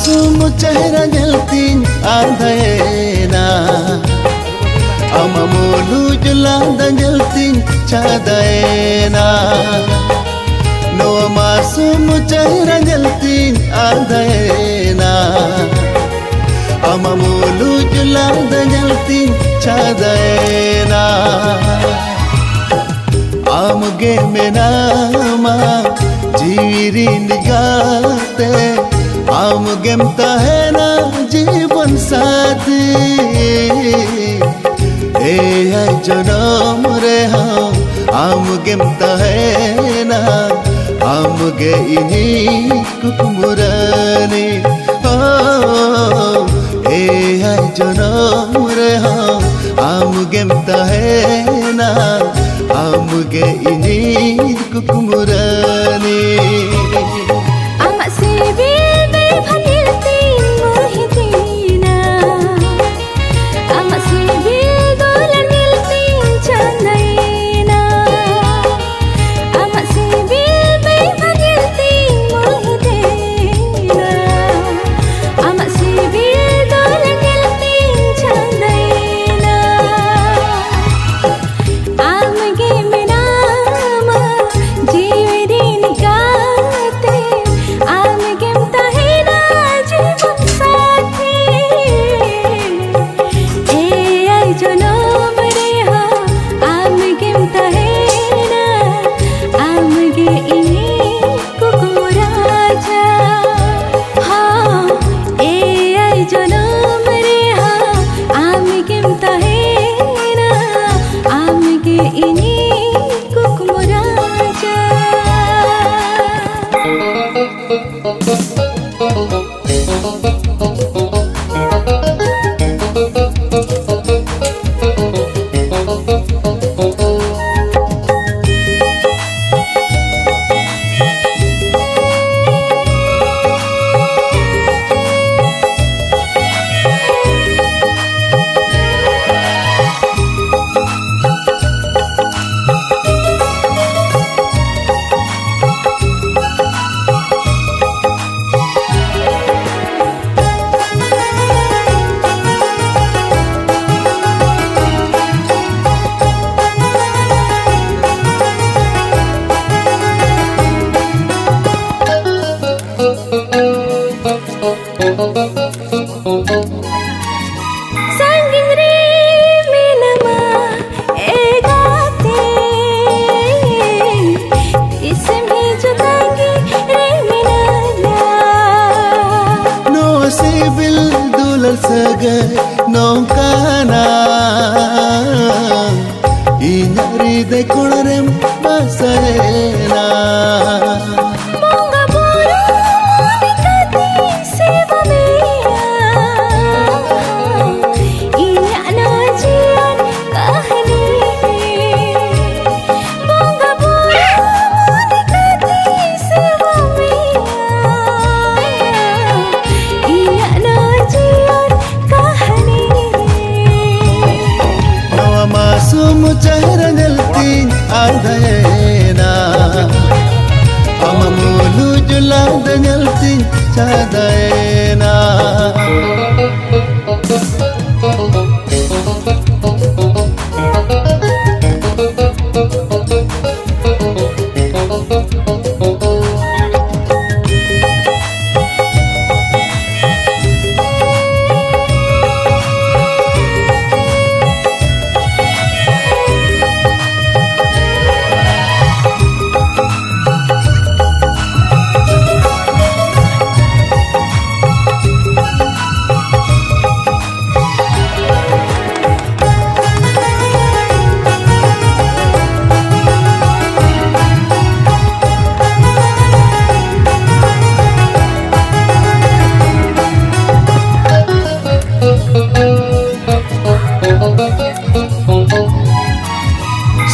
मासूम चेहरा ñeltiñ ardayena ama mulu julanda ñeltiñ chadayena no maasum chehra ñeltiñ ardayena ama mulu julanda ñeltiñ chadayena amge menama जीरी निगाते आमगेम तहना जीवन साथी ए जनम रे हम आमगेम तहना आमगे इनी कुकुमुरानी ए जनम रे हम आमगेम तहना आमगे इनी कुकुमुरानी amak sibil berpaniltin muhitina amak sibil dolan niltin candaina amak sibil berpaniltin muhitina amak sibil dolan niltin candaina amge menama jeeviri nikate amge tahina jeevan sathi e ai janam re ha amge tahina amge ini kukuraja ha e ai janam re ha amge tahina amge ini kukuraja संगीन रे मिनमा एगाते इसमें जुदागी रे मिनाला no sibil dulal saga no kana inyari de kolorem basena Bunga buru nikati seva meya Inya najian kahani Bunga buru nikati seva meya Inya najian kahani no maasum chehra ñeltiñ ardayena ama mulu julanda ñeltiñ chadayena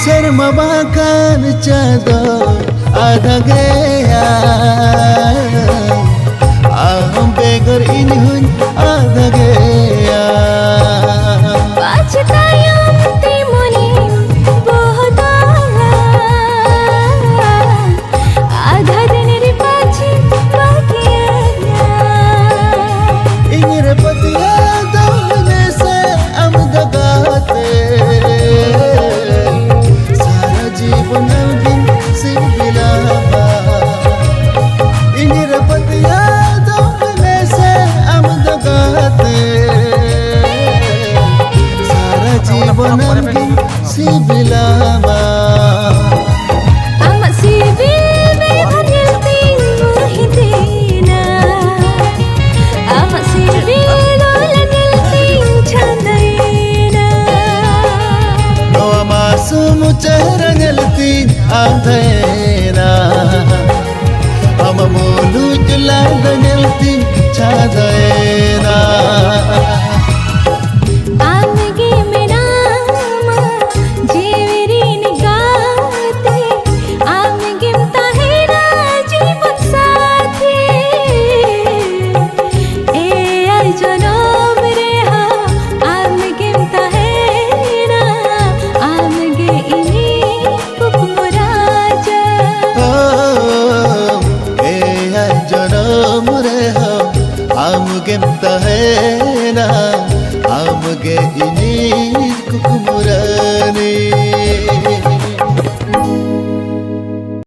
Sharma बाkan chado adagaya aham begar inhun adagaya Pacitayam timuni bohdala Adha din ri pachi bakiya namgin sibilaba ini rapat ya doble se amdagate sara jiban namgin sibilaba Amat sibil beban yelting muhitina Amat sibil dolan yelting chandayna Noa masum chehra naltin adhena Ama mulu jula naltin chadena